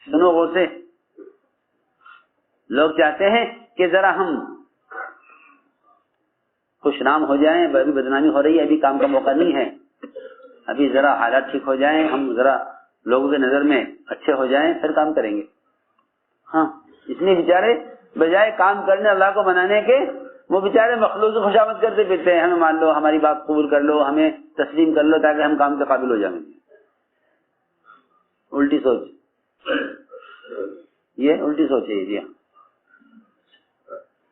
سنو غوثے، لوگ چاہتے ہیں کہ ذرا ہم خوش نام ہو جائیں، ابھی بدنامی ہو رہی ہے، ابھی کام کا موقع نہیں ہے، ابھی ذرا حالات ٹھیک ہو جائیں، ہم ذرا لوگوں کے نظر میں اچھے ہو جائیں، پھر کام کریں گے۔ ہاں، اس لیے بیچارے بجائے کام کرنے اللہ کو منانے کے، وہ بیچارے مخلوق سے خوشامد کرتے پھرتے ہیں، ہمیں مان لو، ہماری بات قبول کر لو، ہمیں تسلیم کر لو تاکہ ہم کام کے قابل ہو جائیں۔ الٹی سوچ، یہ الٹی سوچ ہے جی ہاں،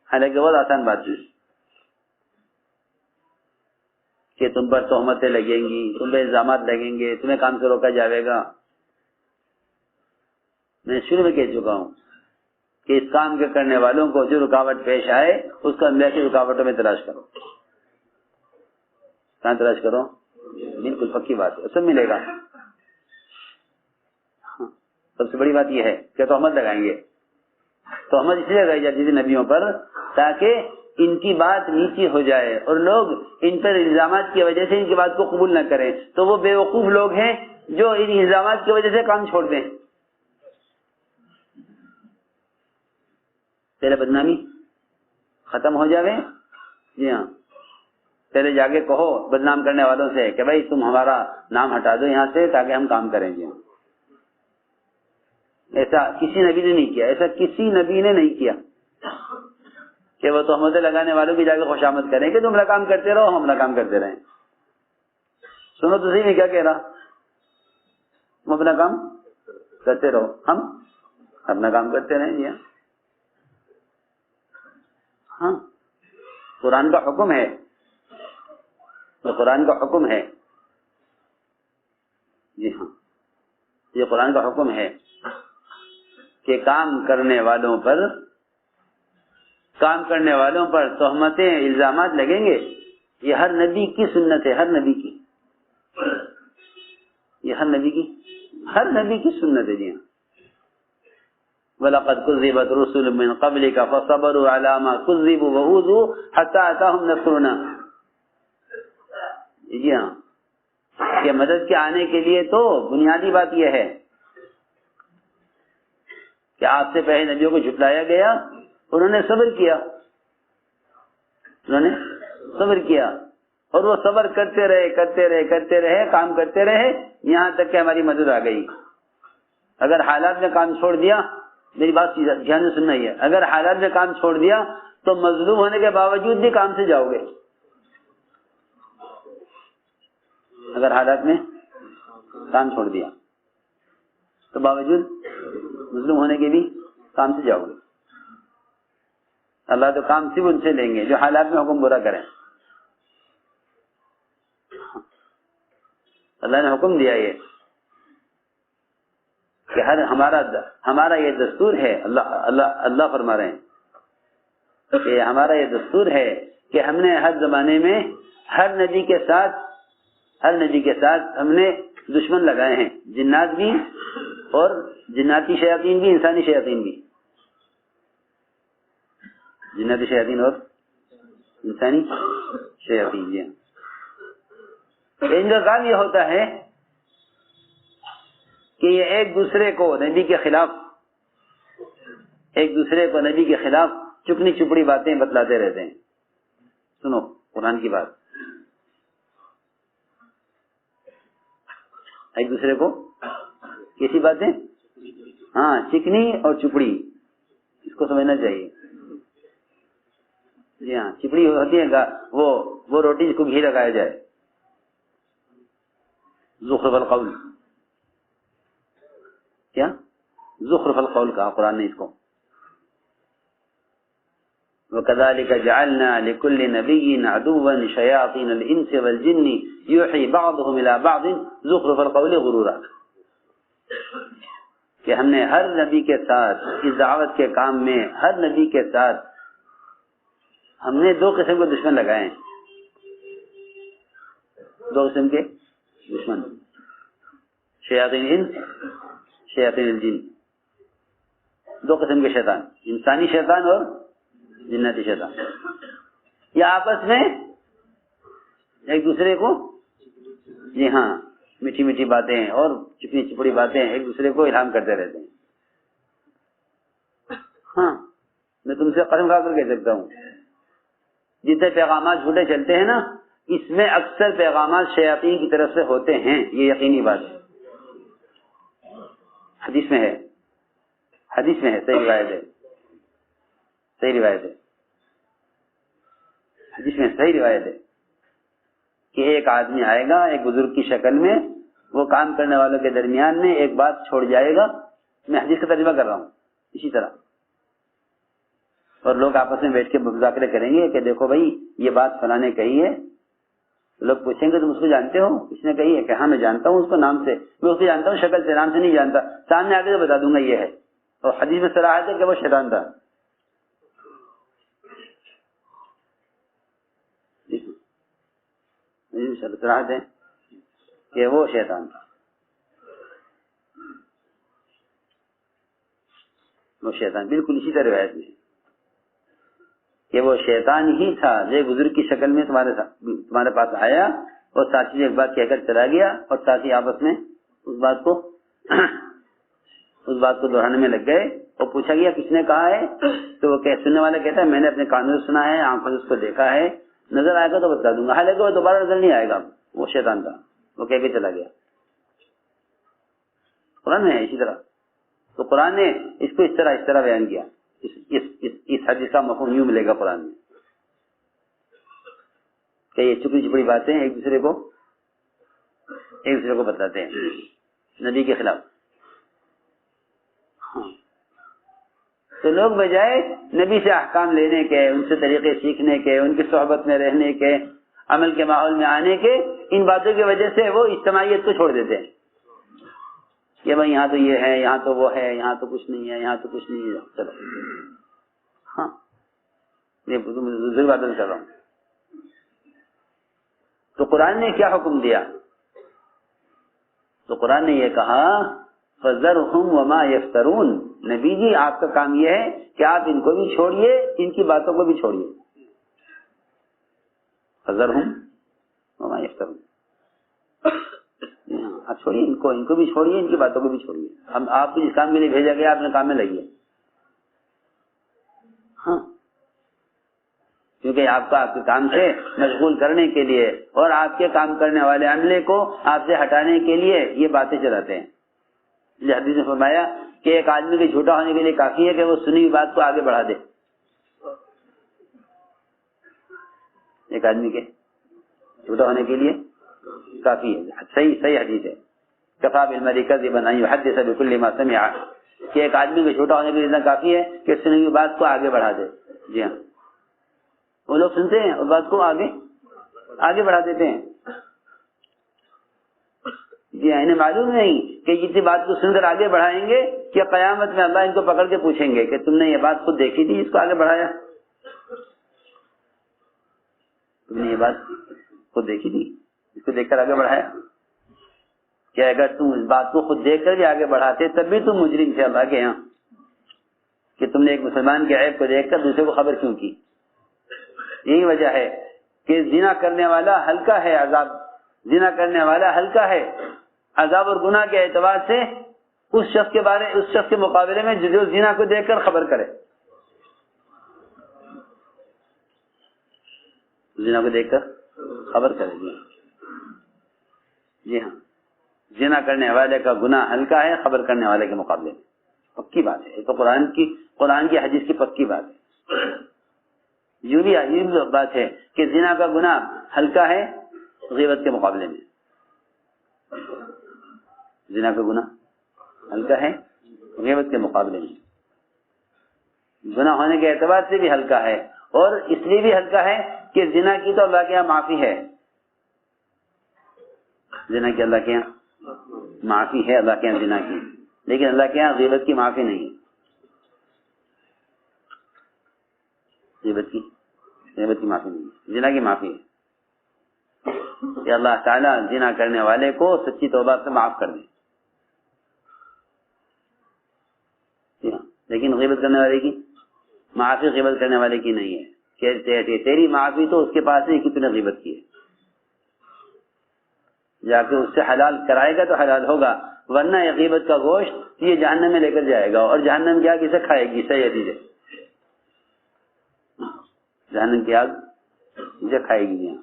حالانکہ بہت آسان بات ہے کہ تم پر تہمتیں لگیں گی، تم پہ الزامات لگیں گے، تمہیں کام سے روکا جائے گا۔ میں شروع میں کہہ چکا ہوں کہ اس کام کے کرنے والوں کو جو رکاوٹ پیش آئے اس کو اندر کی رکاوٹوں میں تلاش کرو۔ کہاں تلاش کرو؟ بالکل پکی بات ہے، سب ملے گا۔ سب سے بڑی بات یہ ہے کہ تہمت لگائیں گے، تہمت اس لیے لگائی جاتی تھی نبیوں پر تاکہ ان کی بات نیچی ہو جائے اور لوگ ان پر الزامات کی وجہ سے ان کی بات کو قبول نہ کریں، تو وہ بے وقوف لوگ ہیں جو ان الزامات کی وجہ سے کام چھوڑ دیں۔ پہلے بدنامی ختم ہو جاوے، جی ہاں، پہلے جا کے کہو بدنام کرنے والوں سے کہ بھائی تم ہمارا نام ہٹا دو یہاں سے تاکہ ہم کام کریں گے۔ ایسا کسی نبی نے نہیں کیا، ایسا کسی نبی نے نہیں کیا کہ وہ تہمتیں لگانے والوں کی جا کے خوشامد کریں کہ تم اپنا کام کرتے رہو، ہم اپنا کام کرتے رہیں۔ سنو تو صحیح میں کیا کہہ رہا، تم اپنا کام کرتے رہو، ہم اپنا کام کرتے رہیں۔ جی ہاں، قرآن کا حکم ہے، قرآن کا حکم ہے، جی ہاں، یہ قرآن کا حکم ہے کہ کام کرنے والوں پر تہمتیں الزامات لگیں گے۔ یہ ہر نبی کی سنت ہے، ہر نبی کی، یہ ہر نبی کی سنت ہے۔ جی ہاں، وَلَقَدْ كُذِّبَتْ رُسُلٌ مِّن قَبْلِكَ فَصَبَرُوا عَلَىٰ مَا كُذِّبُوا وَأُوذُوا حَتَّىٰ أَتَاهُمْ نَصْرُنَا۔ جی ہاں، کہ مدد کے آنے کے لیے تو بنیادی بات یہ ہے کہ آپ سے پہلے نبیوں کو جھٹلایا گیا، انہوں نے صبر کیا، اور وہ صبر کرتے رہے، کام کرتے رہے، یہاں تک کہ ہماری مدد آ گئی۔ اگر حالات میں کام چھوڑ دیا، میری بات دھیان سے سننا ہی ہے، اگر حالات میں کام چھوڑ دیا تو مظلوم ہونے کے باوجود بھی کام سے جاؤ گے۔ اگر حالات میں کام چھوڑ دیا تو باوجود مظلوم ہونے کے بھی کام سے جاؤ گے۔ اللہ تو کام صرف ان سے لیں گے جو حالات میں حکم برا کریں۔ اللہ نے حکم دیا یہ کہ ہمارا یہ دستور ہے، اللہ فرما رہے ہیں کہ ہمارا یہ دستور ہے کہ ہم نے ہر زمانے میں ہر نبی کے ساتھ ہم نے دشمن لگائے ہیں، جنات بھی اور جناتی شیاطین بھی، انسانی شیاطین بھی، جناتی شیاطین اور انسانی شیاطین۔ جی ان کا کام یہ ہوتا ہے کہ یہ ایک دوسرے کو نبی کے خلاف چکنی چپڑی باتیں بتلاتے رہتے ہیں۔ سنو قرآن کی بات، ایک دوسرے کو کیسی باتیں؟ ہاں، چکنی اور چپڑی، اس کو سمجھنا چاہیے۔ جی ہاں، چپڑی ہوتی ہے وہ روٹی جس کو گھی لگایا جائے، زخرف القول، کیا زخرف القول کہا قرآن نے اس کو۔ وَكَذَلِكَ جَعَلْنَا لِكُلِّ نَبِيٍّ عَدُوًّا شَيَاطِينَ الْإِنسِ وَالْجِنِّ يُوحِي بَعْضُهُمْ إِلَىٰ بَعْضٍ زُخْرُفَ الْقَوْلِ غُرُورًا، کہ ہم نے ہر نبی کے ساتھ اس دعوت کے کام میں ہر نبی کے ساتھ ہم نے دو قسم کے دشمن لگائے ہیں، دو قسم کے دشمن، شیاطین الانس، شیاطین الجن، دو قسم کے شیطان، انسانی شیطان اور جناتی شیطان۔ یہ آپس میں ایک دوسرے کو، جی ہاں، میٹھی میٹھی باتیں اور چپڑی چپڑی باتیں ایک دوسرے کو الہام کرتے رہتے ہیں۔ ہاں میں تم سے قسم کھا کر کہہ سکتا ہوں جتنے پیغامات جھوٹے چلتے ہیں نا اس میں اکثر پیغامات شیاطین کی طرف سے ہوتے ہیں، یہ یقینی بات ہے، حدیث میں ہے، حدیث میں ہے، صحیح روایت ہے، صحیح روایت ہے، حدیث میں صحیح روایت ہے کہ ایک آدمی آئے گا ایک بزرگ کی شکل میں، وہ کام کرنے والوں کے درمیان میں ایک بات چھوڑ جائے گا، میں حدیث کا ترجمہ کر رہا ہوں اسی طرح، اور لوگ آپس میں بیٹھ کے مذاکرے کریں گے کہ دیکھو بھائی یہ بات فلاں نے کہی ہے، لوگ پوچھیں گے تم اس کو جانتے ہو؟ اس نے کہی ہے کہ ہاں میں جانتا ہوں اس کو نام سے، میں اس کو جانتا ہوں شکل سے، نام سے نہیں جانتا، سامنے آ کے تو بتا دوں گا یہ ہے، اور حدیث میں صراحت ہے کہ وہ شیطان تھا، صراحت ہے کہ وہ شیطان تھا، وہ شیطان بالکل اسی طرح روایت میں کہ وہ شیطان ہی تھا جو بزرگ کی شکل میں تمہارے پاس آیا اور ساتھی سے ایک بات کہہ کر چلا گیا، اور ساتھی آپس میں اس بات کو دہرانے میں لگ گئے، اور پوچھا گیا کس نے کہا ہے، تو وہ سننے والا کہتا ہے میں نے اپنے کانوں سے سنا ہے، آنکھوں سے اس کو دیکھا ہے، نظر آئے گا تو بتا دوں گا، حالانکہ وہ دوبارہ نظر نہیں آئے گا، وہ شیطان تھا، وہ کہہ کے چلا گیا۔ قرآن میں ہے اسی طرح، تو قرآن نے اس کو اس طرح بیان کیا، اس حدیث کا مفہوم یوں ملے گا قرآن میں کہ یہ چھپی چھپڑی باتیں ایک دوسرے کو بتاتے ہیں نبی کے خلاف۔ ہاں تو لوگ بجائے نبی سے احکام لینے کے، ان سے طریقے سیکھنے کے، ان کی صحبت میں رہنے کے، عمل کے ماحول میں آنے کے، ان باتوں کی وجہ سے وہ اجتماعیت کو چھوڑ دیتے ہیں کہ بھائی یہاں تو یہ ہے، یہاں تو وہ ہے، یہاں تو کچھ نہیں ہے، یہاں تو کچھ نہیں ہے، چلو ہاں یہ دوسری بات کر رہا ہوں۔ تو قرآن نے کیا حکم دیا؟ تو قرآن نے یہ کہا فَذَرْهُمْ وَمَا يَفْتَرُونَ، نبی جی آپ کا کام یہ ہے کہ آپ ان کو بھی چھوڑیے، ان کی باتوں کو بھی چھوڑیے، فَذَرْهُمْ وَمَا يَفْتَرُونَ، آپ چھوڑیے ان کو بھی چھوڑیے، ان کی باتوں کو بھی چھوڑیے، ہم آپ کو جس کام کے لیے بھیجا گیا آپ نے کام میں لگیے، ہاں کیونکہ آپ کو آپ کے کام سے مشغول کرنے کے لیے اور آپ کے کام کرنے والے عملے کو آپ سے ہٹانے کے لیے یہ باتیں چلاتے ہیں۔ یہ حدیث نے فرمایا کہ ایک آدمی کے جھوٹا ہونے کے لیے کافی ہے کہ وہ سنی ہوئی بات کو آگے بڑھا دے، ایک آدمی کے جھوٹا ہونے کے لیے کافی ہے، صحیح حدیث ہے، کفا بالمرء کذبا ان يحدث بكل ما سمع، کہ ایک آدمی کے جھوٹا ہونے کے لیے اتنا کافی ہے کہ سنی ہوئی بات کو آگے بڑھا دے۔ جی ہاں وہ لوگ سنتے ہیں اور بات کو آگے بڑھا دیتے ہیں، جی ہاں انہیں معلوم نہیں کہ جتنی بات کو سن کر آگے بڑھائیں گے کہ قیامت میں اللہ ان کو پکڑ کے پوچھیں گے کہ تم نے یہ بات خود دیکھی تھی، اس کو آگے بڑھایا، تم نے یہ بات خود دیکھی تھی، اس کو دیکھ کر آگے بڑھایا، کہ اگر تم اس بات کو خود دیکھ کر بھی آگے بڑھاتے تب بھی تم مجرم تھے اللہ کے یہاں، کہ تم نے ایک مسلمان کے عیب کو دیکھ کر دوسرے کو خبر کیوں کی۔ یہی وجہ ہے کہ زنا کرنے والا ہلکا ہے عذاب، زنا کرنے والا ہلکا ہے عذاب اور گناہ کے اعتبار سے اس شخص کے مقابلے میں جو زنا کو دیکھ کر خبر کرے، زنا کو دیکھ کر خبر کرے۔ جی ہاں زنا کرنے والے کا گناہ ہلکا ہے خبر کرنے والے کے مقابلے میں، پکی بات ہے، یہ تو قرآن کی حدیث کی پکی بات ہے۔ یوں بھی عجیب بات ہے کہ زنا کا گناہ ہلکا ہے غیبت کے مقابلے میں، زنا کا گناہ ہلکا ہے غیبت کے مقابلے میں، گناہ ہونے کے اعتبار سے بھی ہلکا ہے، اور اس لیے بھی ہلکا ہے کہ زنا کی تو اللہ کے یہاں معافی ہے، زنا کی اللہ کے یہاں معافی ہے، اللہ کے یہاں زنا کی، لیکن اللہ کے یہاں غیبت کی معافی نہیں، غیبت کی معافی نہیں، زنا کی معافی ہے کہ اللہ تعالیٰ زنا کرنے والے کو سچی توبہ سے معاف کر دے، لیکن غیبت کرنے والے کی معافی غیبت کرنے والے کی نہیں ہے، کہ تیری معافی تو اس کے پاس ہے کہ تو نے غیبت کی ہے، جا کے اس سے حلال کرائے گا تو حلال ہوگا، ورنہ یہ غیبت کا گوشت یہ جہنم میں لے کر جائے گا، اور جہنم کی آگ اسے کھائے گی. صحیح حدیث ہے، جہنم کی آگ اسے کھائے گی.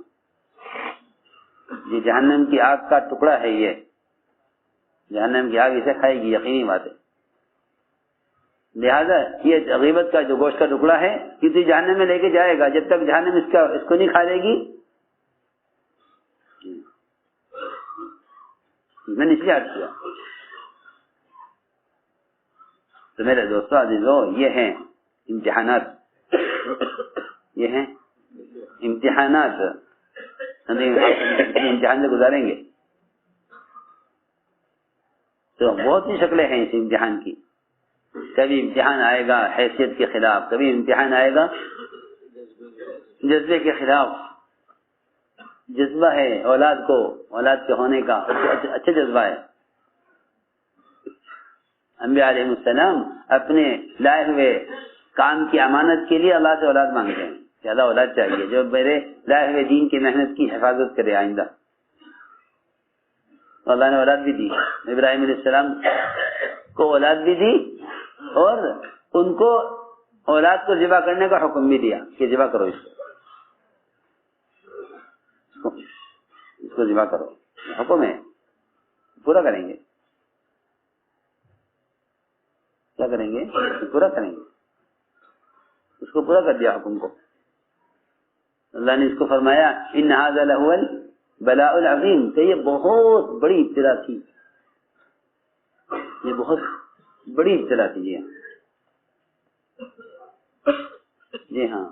یہ جہنم کی آگ کا ٹکڑا ہے، یہ جہنم کی آگ اسے کھائے گی، یقینی بات ہے. لہذا یہ غیبت کا جو گوشت کا ٹکڑا ہے یہ تو جہنم میں لے کے جائے گا، جب تک جہنم اس کو نہیں کھا لے گی. میں نے اس لیے عرض کیا. تو میرے دوستو عزیزو، یہ ہیں امتحانات، یہ ہیں امتحانات. امتحان سے گزاریں گے تو بہت سی شکلیں ہیں اس امتحان کی. کبھی امتحان آئے گا حیثیت کے خلاف، کبھی امتحان آئے گا جذبے کے خلاف. جذبہ ہے اولاد کے ہونے کا اچھا جذبہ ہے. انبیاء علیہ السلام اپنے لائے ہوئے کام کی امانت کے لیے اللہ سے اولاد مانگتے ہیں کہ اللہ اولاد چاہیے جو میرے لائے ہوئے دین کی محنت کی حفاظت کرے آئندہ. اللہ نے اولاد بھی دی، ابراہیم علیہ السلام کو اولاد بھی دی اور ان کو اولاد کو ذبح کرنے کا حکم بھی دیا کہ ذبح کرو، اس کو ذبح کرو. حکم ہے، پورا کریں گے. کیا کریں گے؟ پورا کریں گے. اس کو پورا کر دیا حکم کو. اللہ نے اس کو فرمایا ان ھذا لہو البلاء العظیم، کہ یہ بہت بڑی ابتلا تھی، یہ بہت بڑی ابتلا تھی. جی ہاں،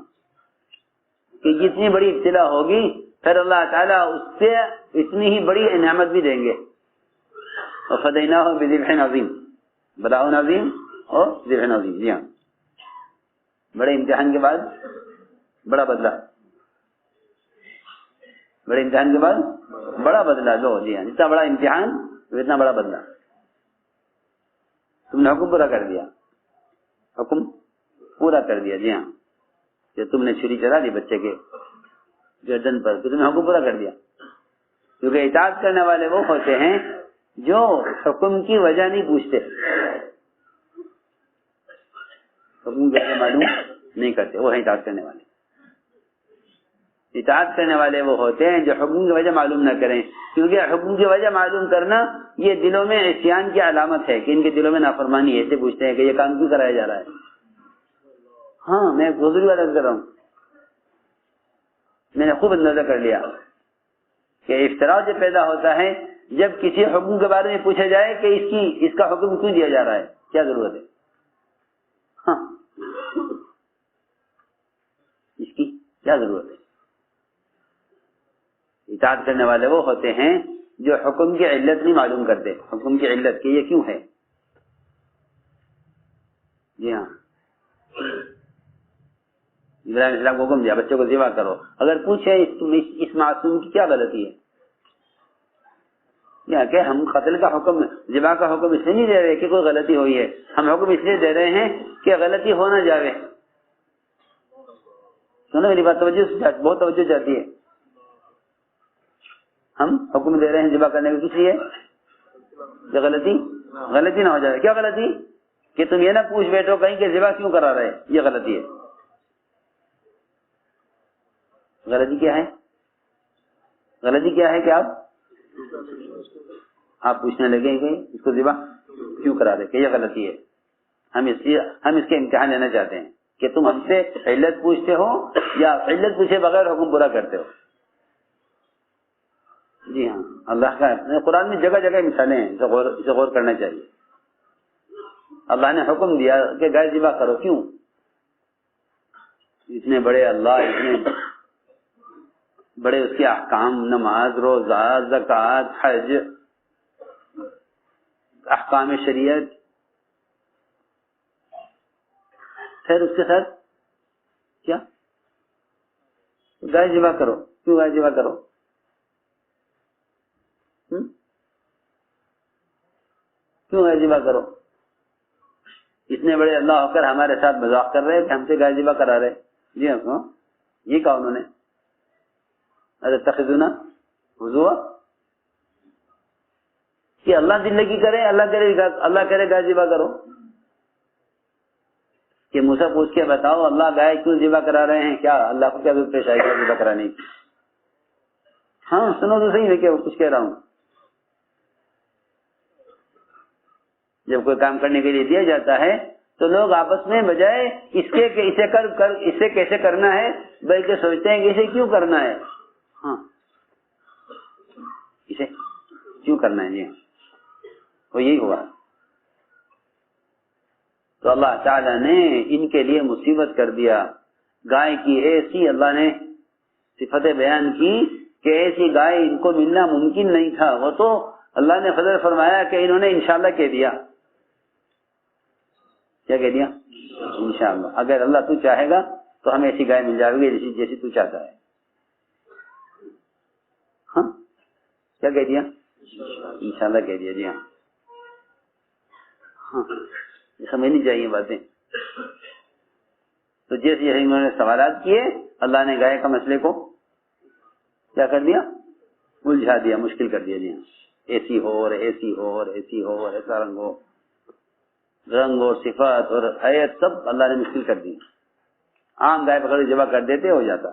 کہ جتنی بڑی ابتلا ہوگی پھر اللہ تعالیٰ اس سے اتنی ہی بڑی نعمت بھی دیں گے. وفدیناہ بذبح عظیم، بلاء عظیم اور ذبح عظیم. جی ہاں، بڑے امتحان کے بعد بڑا بدلہ، بڑے امتحان کے بعد بڑا بدلہ دو. جی ہاں، جتنا بڑا امتحان اتنا بڑا بدلہ. تم نے حکم پورا کر دیا، حکم پورا کر دیا. جی ہاں، کہ تم نے چھری چلا دی بچے کے گردن پر، تو تم نے حکم پورا کر دیا. کیونکہ اطاعت کرنے والے وہ ہوتے ہیں جو حکم کی وجہ نہیں پوچھتے، حکم کی وجہ معلوم نہیں کرتے، وہ ہیں اطاعت کرنے والے. اطاعت کرنے والے وہ ہوتے ہیں جو حکم کی وجہ معلوم نہ کریں، کیونکہ حکم کی وجہ معلوم کرنا یہ دلوں میں عصیان کی علامت ہے کہ ان کے دلوں میں نافرمانی ہے. ایسے پوچھتے ہیں کہ یہ کام کیوں کرایا جا رہا ہے. ہاں، میں ایک حضوری والا کر رہا ہوں، میں نے خوب اندازہ کر لیا کہ افتراء جب پیدا ہوتا ہے جب کسی حکم کے بارے میں پوچھا جائے کہ اس کا حکم کیوں دیا جا رہا ہے، کیا ضرورت ہے. ہاں، اس کی کیا ضرورت ہے. اطاعت کرنے والے وہ ہوتے ہیں جو حکم کی علت نہیں معلوم کرتے، حکم کی علت کہ یہ کیوں ہے. جی ہاں، ابراہیم السلام کو حکم دیا بچے کو ذبح کرو. اگر پوچھے اس معصوم کی کیا غلطی ہے، یا کہ ہم قتل کا حکم، ذبح کا حکم اس لیے نہیں دے رہے کہ کوئی غلطی ہوئی ہے، ہم حکم اس لیے دے رہے ہیں کہ غلطی ہو نہ جاوے. سنو میری بات، بہت توجہ چاہتی ہے. ہم حکم دے رہے ہیں ذبح کرنے کے کس لیے کہ غلطی نہ ہو جائے. کیا غلطی؟ کہ تم یہ نہ پوچھ بیٹھو کہیں کہ ذبح کیوں کرا رہے، یہ غلطی ہے. غلطی کیا ہے؟ غلطی کیا ہے کہ آپ پوچھنے لگے کہ اس کو ذبح کیوں کرا رہے، کہ یہ غلطی ہے. ہم اس کے امتحان لینا چاہتے ہیں کہ تم ہم سے علت پوچھتے ہو یا علت پوچھے بغیر حکم پورا کرتے ہو. جی ہاں، اللہ کا قرآن میں جگہ جگہ مثالیں ہیں، اسے غور کرنا چاہیے. اللہ نے حکم دیا کہ گائے ذبح کرو، کیوں؟ اتنے بڑے اللہ، اتنے بڑے اس کے احکام، نماز، روزہ، زکوٰۃ، حج، احکام شریعت، پھر اس کے ساتھ کیا؟ گائے ذبح کرو. کیوں گائے ذبح کرو؟ کیوں گائے ذبح کرو؟ اتنے بڑے اللہ ہو کر ہمارے ساتھ مذاق کر رہے کہ ہم سے گائے ذبح کرا رہے. جی ہاں، یہ کہا انہوں نے اتخذونا ہزوا، کہ اللہ زندگی کرے، اللہ کرے گائے ذبح کرو؟ کہ موسیٰ پوچھ کے بتاؤ اللہ گائے کیوں ذبح کرا رہے ہیں؟ کیا اللہ کو کیا ضرورت پیش آئے گا ذبح کرانے کی؟ ہاں سنو تو صحیح ہے کہ کچھ کہہ رہا ہوں. جب کوئی کام کرنے کے لیے دیا جاتا ہے تو لوگ آپس میں بجائے اس کے کہ اسے کیسے کرنا ہے بلکہ سوچتے ہیں کہ اسے کیوں کرنا ہے. ہاں اسے کیوں کرنا ہے. جی ہاں وہ یہی ہوا. تو اللہ تعالیٰ نے ان کے لیے مصیبت کر دیا. گائے کی ایسی اللہ نے صفت بیان کی کہ ایسی گائے ان کو ملنا ممکن نہیں تھا. وہ تو اللہ نے فضل فرمایا کہ انہوں نے انشاءاللہ کہہ دیا. کیا کہہ دیا؟ انشاءاللہ. اگر اللہ تو چاہے گا تو ہمیں ایسی گائے مل جائے گی جیسی تو چاہتا ہے. ہاں کیا کہہ دیا؟ انشاءاللہ کہہ دیا. جی ہاں ہاں سمجھنی چاہیے باتیں. تو جیسے انہوں نے سوالات کیے اللہ نے گائے کا مسئلے کو کیا کر دیا؟ الجھا دیا، مشکل کر دیا. جی ہاں ایسی ہو اور ایسی ہو اور ایسی ہو اور ایسا رنگ ہو، رنگ اور صفات اور حیت سب اللہ نے مشکل کر دی. عام گائے پکڑ کے ذبح کر دیتے ہو جاتا.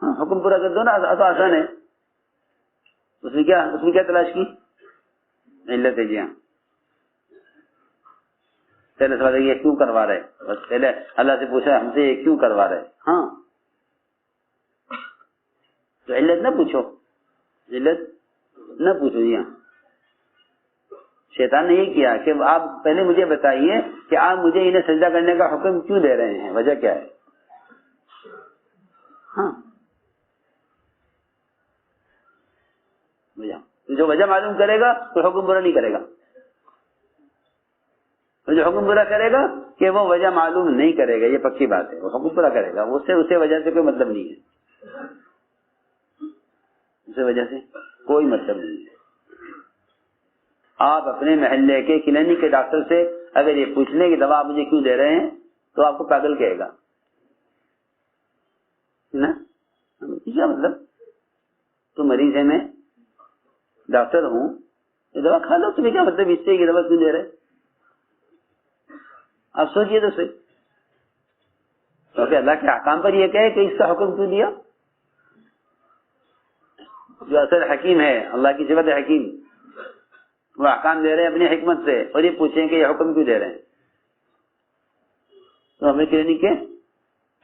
ہاں حکم پورا کر دو نا تو آسان ہے. اس میں کیا تلاش کی؟ علت ہے. جی ہاں پہلے سوال ہے یہ کیوں کروا رہے؟ بس پہلے اللہ سے پوچھا ہم سے یہ کیوں کروا رہے. ہاں تو علت نہ پوچھو، علت نہ پوچھو. جی ہاں شیطان نے یہ کیا کہ آپ پہلے مجھے بتائیے کہ آپ مجھے انہیں سجدہ کرنے کا حکم کیوں دے رہے ہیں، وجہ کیا ہے؟ ہاں جو وجہ معلوم کرے گا تو حکم برا نہیں کرے گا. جو حکم برا کرے گا کہ وہ وجہ معلوم نہیں کرے گا، یہ پکی بات ہے. وہ حکم برا کرے گا، اسے وجہ سے کوئی مطلب نہیں ہے. اسے وجہ سے کوئی مطلب نہیں ہے. آپ اپنے محلے کے کلینک کے ڈاکٹر سے اگر یہ پوچھ لیں کہ دوا آپ مجھے کیوں دے رہے ہیں تو آپ کو پاگل کہے گا نا. کیا مطلب؟ تو مریض ہے، میں ڈاکٹر ہوں، یہ دوا کھا لو. تمہیں کیا مطلب اس سے یہ دوا کیوں دے رہے؟ آپ سوچئے تو صحیح. کیونکہ اللہ کے احکام پر یہ کہے کہ اس کا حکم کیوں دیا؟ جو اصل حکیم ہے، اللہ کی صفت حکیم، وہ احکام دے رہے ہیں اپنی حکمت سے اور یہ پوچھیں کہ یہ حکم کیوں دے رہے ہیں. تو ہمیں کلینک کے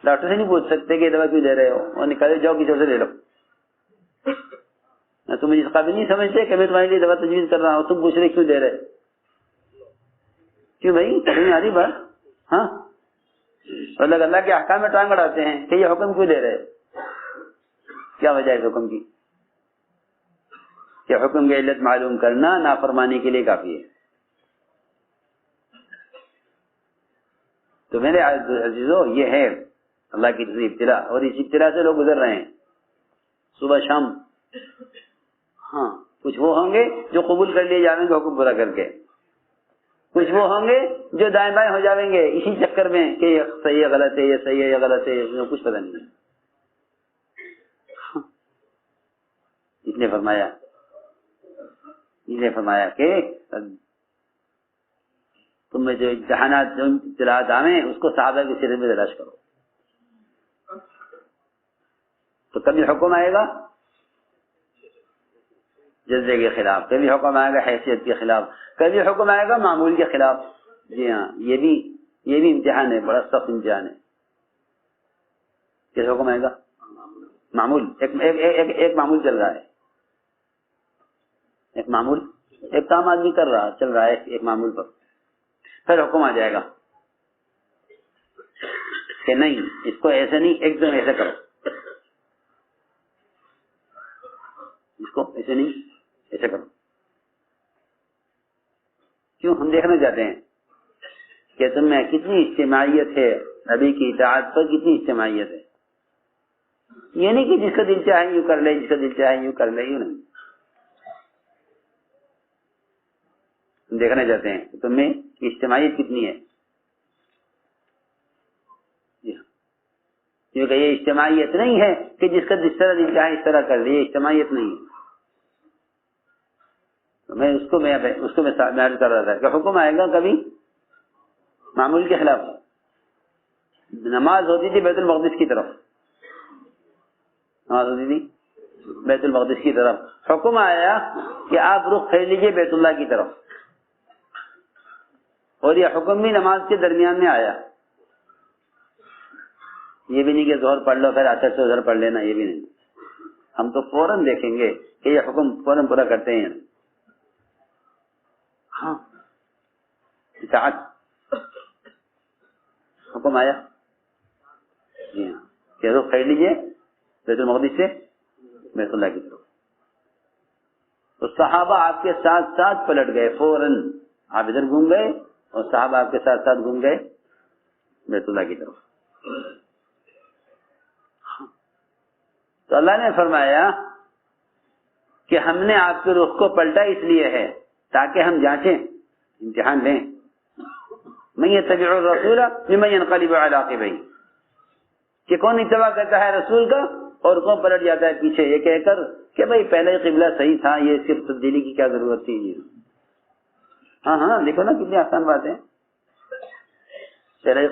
ڈاکٹر سے نہیں پوچھ سکتے کہ یہ دوا کیوں دے رہے ہو، اور نکالے جاؤ کسی سے لے لو. تم اس قابل نہیں سمجھتے کہ میں تمہارے لیے دوا تجویز کر رہا ہوں، تم پوچھ رہے کیوں دے رہے؟ کیوں بھائی تمہیں آ رہی بات؟ ہاں اور لوگ اللہ کے احکام میں ٹانگ اڑاتے ہیں کہ یہ حکم کیوں دے رہے؟ کیا وجہ ہے حکم کی؟ کہ حکم کی علت معلوم کرنا نافرمانی کے لیے کافی ہے. تو میرے عزیزو یہ ہے اللہ کی ابتلا، اور اس ابتلا سے لوگ گزر رہے ہیں صبح شام. ہاں کچھ وہ ہوں گے جو قبول کر لیے جائیں گے حکم پورا کر کے، کچھ وہ ہوں گے جو دائیں بائیں ہو جائیں گے اسی چکر میں کہ یہ صحیح ہے غلط ہے، یہ صحیح ہے یہ غلط ہے، کچھ پتہ نہیں ہے. اس نے فرمایا کہ تم میں جو امتحانات جو ابتلاءات آئیں اس کو صحابہ کے سرے میں تلاش کرو. تو کبھی حکم آئے گا جذبے کے خلاف، کبھی حکم آئے گا حیثیت کے خلاف، کبھی حکم آئے گا معمول کے خلاف. جی ہاں یہ بھی امتحان ہے، بڑا سخت امتحان ہے. کس حکم آئے گا؟ معمول. ایک معمول چل رہا ہے، ایک کام آدمی چل رہا ہے ایک معمول پر، پھر حکم آ جائے گا کہ نہیں اس کو ایسے نہیں، ایک دم ایسے کرو، اس کو ایسے نہیں ایسے کرو. کیوں؟ ہم دیکھنا چاہتے ہیں کہ تم میں کتنی اجتماعیت ہے، نبی کی اطاعت پر کتنی اجتماعیت ہے. یہ نہیں کہ جس کا دل چاہے یوں کر لے، جس کا دل چاہے یوں کر لے، یوں نہیں. ہم دیکھنا چاہتے ہیں کہ تم میں اجتماعیت کتنی ہے. کیونکہ یہ اجتماعیت نہیں ہے کہ جس کا جس طرح دل چاہے اس طرح کر لے، یہ اجتماعیت نہیں ہے. تو میں اس کو میں عرض کر رہا تھا کہ حکم آئے گا کبھی معمول کے خلاف. نماز ہوتی تھی بیت المقدس کی طرف، نماز ہوتی تھی بیت المقدس کی طرف، حکم آیا کہ آپ رخ پھیر لیجئے بیت اللہ کی طرف، اور یہ حکم بھی نماز کے درمیان میں آیا. یہ بھی نہیں کہ ظہر پڑھ لو پھر اثر سے ادھر پڑھ لینا، یہ بھی نہیں. ہم تو فوراً دیکھیں گے کہ یہ حکم فوراً پورا کرتے ہیں. ہاں اطاعت حکم آیا جی ہاں کہ رخ پھیر لیجئے بیت المقدس سے بیت اللہ کی طرف. تو صحابہ آپ کے ساتھ ساتھ پلٹ گئے فوراً، آپ ادھر گھوم گئے اور صحابہ آپ کے ساتھ ساتھ گھوم گئے بیت اللہ کی طرف. تو اللہ نے فرمایا کہ ہم نے آپ کے رخ کو پلٹا اس لیے ہے تاکہ ہم جانچیں، امتحان لیں. من یتبع الرسول لمن ينقلب على عقبیہ، کہ کون اتباع کرتا ہے رسول کا اور کون پلٹ جاتا ہے پیچھے، یہ کہہ کر کہ بھائی پہلے قبلہ صحیح تھا، یہ صرف تبدیلی کی کیا ضرورت تھی. ہاں ہاں دیکھو نا کتنی آسان بات ہے. پہلا ہی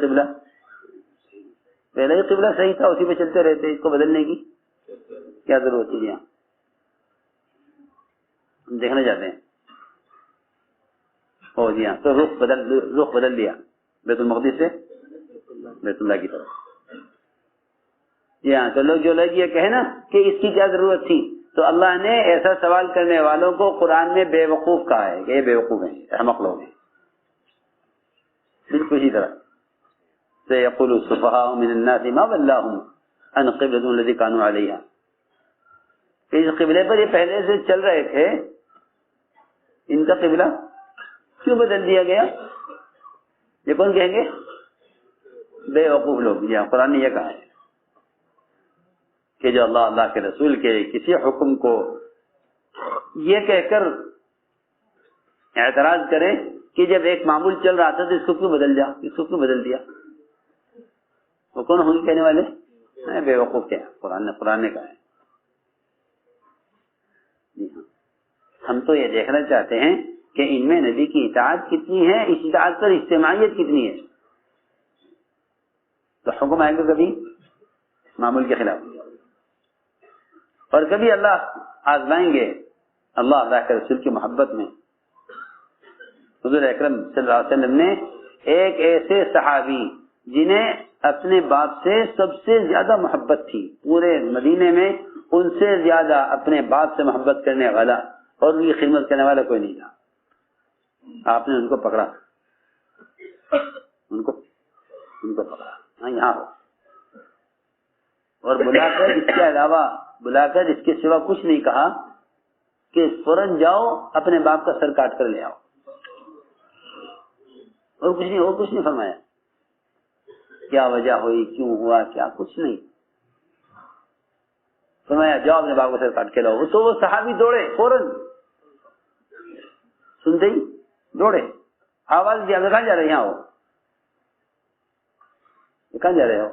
قبلہ صحیح تھا، اسی پہ چلتے رہتے، اس کو بدلنے کی کیا ضرورت تھی. یہاں ہم دیکھنا چاہتے ہیں ہو جی ہاں، تو رخ بدل دیا بیت المقدس سے بیت اللہ کی طرف. جی ہاں، تو لوگ یہ کہیں نا کہ اس کی کیا ضرورت تھی، تو اللہ نے ایسا سوال کرنے والوں کو قرآن میں بے وقوف کہا ہے کہ یہ بے وقوف ہیں، احمق لوگ ہیں. بالکل اسی طرح سيقول السفهاء من الناس ما ولاهم عن قبلتهم التي كانوا عليها، اس قبلے پر یہ پہلے سے چل رہے تھے، ان کا قبلہ کیوں بدل دیا گیا؟ یہ کون کہیں گے؟ بے وقوف لوگ. جی قرآن نے یہ کہا ہے کہ جو اللہ کے رسول کے کسی حکم کو یہ کہہ کر اعتراض کرے کہ جب ایک معمول چل رہا تھا تو اس کو کیوں بدل دیا، وہ کون ہوں گے کہنے والے؟ بے وقوف کیا قرآن نے کہا ہے. جی ہاں، ہم تو یہ دیکھنا چاہتے ہیں کہ ان میں نبی کی اطاعت کتنی ہے، اس اطاعت پر اجتماعیت کتنی ہے. تو حکم آئے گا کبھی معمول کے خلاف، اور کبھی اللہ آزمائیں گے اللہ کے رسول کی محبت میں. حضور اکرم صلی اللہ علیہ وسلم نے ایک ایسے صحابی جنہیں اپنے باپ سے سب سے زیادہ محبت تھی، پورے مدینے میں ان سے زیادہ اپنے باپ سے محبت کرنے والا اور ان کی خدمت کرنے والا کوئی نہیں تھا. آپ نے ان کو پکڑا، ان کو پکڑا، ہاں یہاں ہو، اور بلا کر اس کے سوا کچھ نہیں کہا کہ فوراً جاؤ اپنے باپ کا سر کاٹ کر لے آؤ، اور کچھ نہیں فرمایا. کیا وجہ ہوئی، کیوں ہوا، کیا کچھ نہیں فرمایا. جاؤ اپنے باپ کا سر کاٹ کے لاؤ. تو وہ صحابی دوڑے، فوراً سنتے ہی دوڑے، آواز دیا کہاں جا رہے؟ یہاں ہو، کہاں جا رہے ہو؟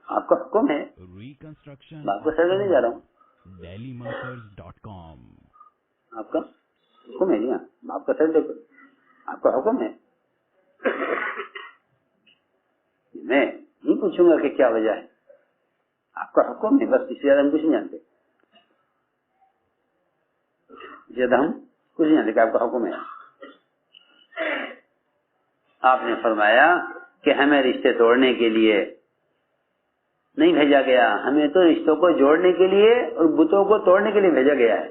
آپ کا حکم ہے، باپ کا سر لینے جا رہا ہوں. آپ کا حکم ہے جی ہاں، باپ کا سر دیکھو، آپ کا حکم ہے. میں نہیں پوچھوں گا کہ کیا وجہ ہے، آپ کا حکم ہے، بس اس سے زیادہ ہم کچھ نہیں جانتے. کہ آپ کا حکم ہے. آپ نے فرمایا کہ ہمیں رشتے توڑنے کے لیے نہیں بھیجا گیا، ہمیں تو رشتوں کو جوڑنے کے لیے اور بتوں کو توڑنے کے لیے بھیجا گیا ہے.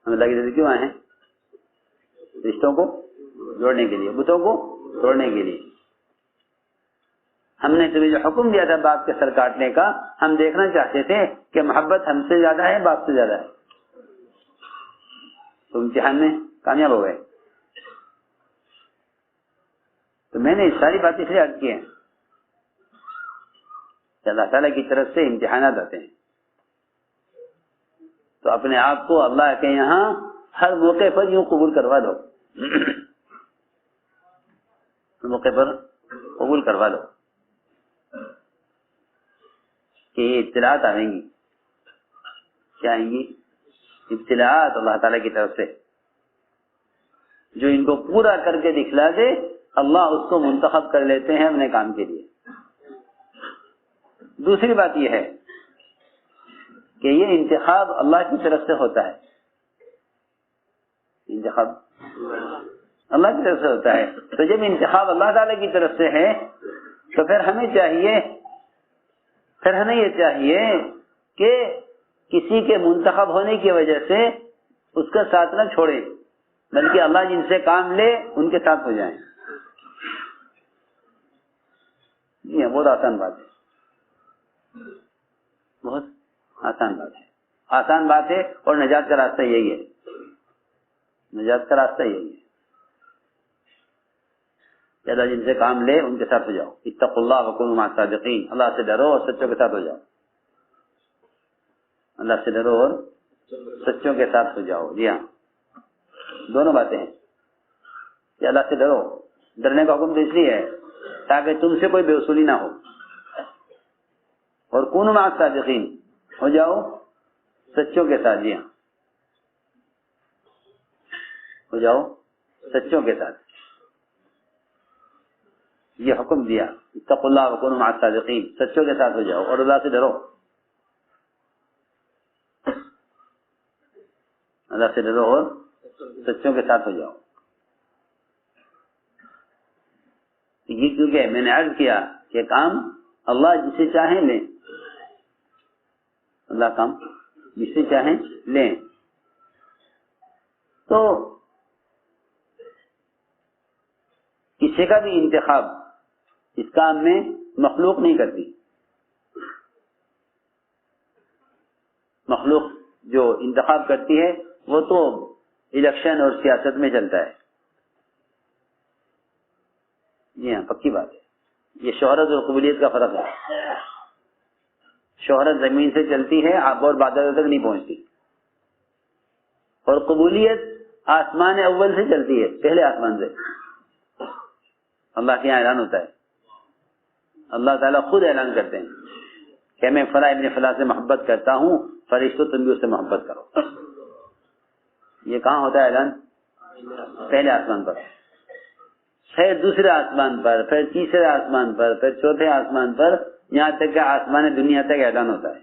ہم اللہ کی طرف کیوں آئے ہیں؟ رشتوں کو جوڑنے کے لیے، بتوں کو توڑنے کے لیے. ہم نے تمہیں جو حکم دیا تھا باپ کے سر کاٹنے کا، ہم دیکھنا چاہتے تھے کہ محبت ہم سے زیادہ ہے باپ سے زیادہ ہے. تو امتحان میں کامیاب ہو گئے. تو میں نے ساری باتیں اس لیے عرض کی ہیں کہ اللہ تعالیٰ کی طرف سے امتحانات آتے ہیں، تو اپنے آپ کو اللہ کے یہاں ہر موقع پر یوں قبول کروا دو، ہر موقع پر قبول کروا دو کہ یہ اطلاعات آئیں گی. کیا آئیں گی؟ ابتلاءات اللہ تعالیٰ کی طرف سے، جو ان کو پورا کر کے دکھلا دے اللہ اس کو منتخب کر لیتے ہیں اپنے کام کے لیے۔ دوسری بات یہ ہے کہ یہ انتخاب اللہ کی طرف سے ہوتا ہے، انتخاب اللہ کی طرف سے ہوتا ہے۔ تو جب انتخاب اللہ تعالیٰ کی طرف سے ہے تو پھر ہمیں یہ چاہیے کہ کسی کے منتخب ہونے کی وجہ سے اس کا ساتھ نہ چھوڑیں، بلکہ اللہ جن سے کام لے ان کے ساتھ ہو جائیں۔ یہ بہت آسان بات ہے، بہت آسان بات ہے، آسان بات ہے، اور نجات کا راستہ یہی ہے، نجات کا راستہ یہی ہے۔ اللہ جن سے کام لے ان کے ساتھ ہو جاؤ، اتقوا اللہ وکونوا مع الصادقین، اللہ سے ڈرو اور سچوں کے ساتھ ہو جاؤ، اللہ سے ڈرو اور سچوں کے ساتھ ہو جاؤ۔ جی ہاں، دونوں باتیں ہیں کہ اللہ سے ڈرو، ڈرنے کا حکم تو اس لیے ہے تاکہ تم سے کوئی بے وصولی نہ ہو، اور کونوا مع الصادقین، ہو جاؤ سچوں کے ساتھ۔ جی ہاں، ہو جاؤ سچوں کے ساتھ، یہ حکم دیا اتقوا اللہ وکونوا مع الصادقین، سچوں کے ساتھ ہو جاؤ اور اللہ سے ڈرو، اللہ سے ڈرو اور سچوں کے ساتھ ہو جاؤ۔ یہ کیونکہ میں نے عرض کیا کہ کام اللہ جسے چاہیں لیں، اللہ کام جسے چاہیں لیں، تو کسی کا بھی انتخاب اس کام میں مخلوق نہیں کرتی، مخلوق جو انتخاب کرتی ہے وہ تو الیکشن اور سیاست میں چلتا ہے۔ جی ہاں، پکی بات ہے، یہ شہرت اور قبولیت کا فرق ہے۔ شہرت زمین سے چلتی ہے، آب اور بادلوں تک نہیں پہنچتی، اور قبولیت آسمان اول سے چلتی ہے، پہلے آسمان سے اللہ کے یہاں اعلان ہوتا ہے، اللہ تعالیٰ خود اعلان کرتے ہیں کہ میں فلاں ابن فلاں سے محبت کرتا ہوں، فرشتوں تم بھی اس سے محبت کرو۔ یہ کہاں ہوتا ہے اعلان؟ پہلے آسمان پر، پھر دوسرے آسمان پر، پھر تیسرے آسمان پر، پھر چوتھے آسمان پر، یہاں تک کہ آسمان دنیا تک اعلان ہوتا ہے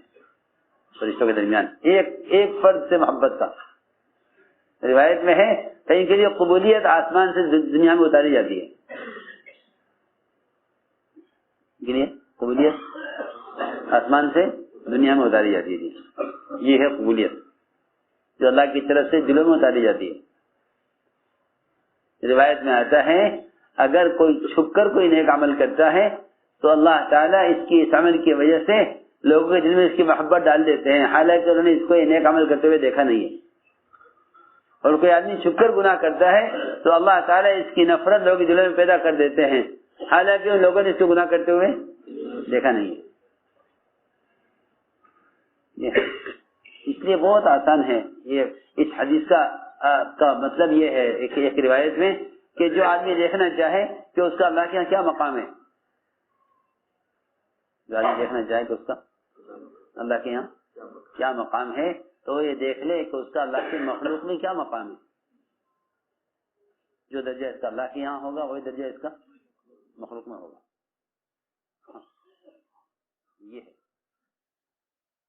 فرشتوں کے درمیان ایک فرد سے محبت کا۔ روایت میں ہے کہیں کے لیے قبولیت آسمان سے دنیا میں اتاری جاتی ہے، قبولیت آسمان سے دنیا میں اتاری جاتی ہے، یہ ہے قبولیت جو اللہ کی طرف سے دلوں میں اتاری جاتی ہے۔ روایت میں آتا ہے اگر کوئی چھپ کر کوئی نیک عمل کرتا ہے تو اللہ تعالیٰ اس کی اس عمل کی وجہ سے لوگوں کے دل میں اس کی محبت ڈال دیتے ہیں، حالانکہ انہوں نے اس کو یہ نیک عمل کرتے ہوئے دیکھا نہیں ہے۔ اور کوئی آدمی چھپ کر گناہ کرتا ہے تو اللہ تعالیٰ اس کی نفرت لوگوں کے دلوں میں پیدا کر دیتے ہیں، حالانکہ ان لوگوں نے اس کو گناہ کرتے ہوئے دیکھا نہیں ہے۔ اس لیے بہت آسان ہے یہ، اس حدیث کا مطلب یہ ہے ایک روایت میں کہ جو آدمی دیکھنا چاہے کہ اس کا اللہ کے یہاں کیا مقام ہے، جو آدمی دیکھنا چاہے کہ اس کا اللہ کے یہاں کیا مقام ہے، تو یہ دیکھ لے کہ اس کا اللہ کے مخلوق میں کیا مقام ہے۔ جو درجہ اس کا اللہ کے یہاں ہوگا وہی درجہ اس کا مخلوق میں ہوگا۔ یہ ہے۔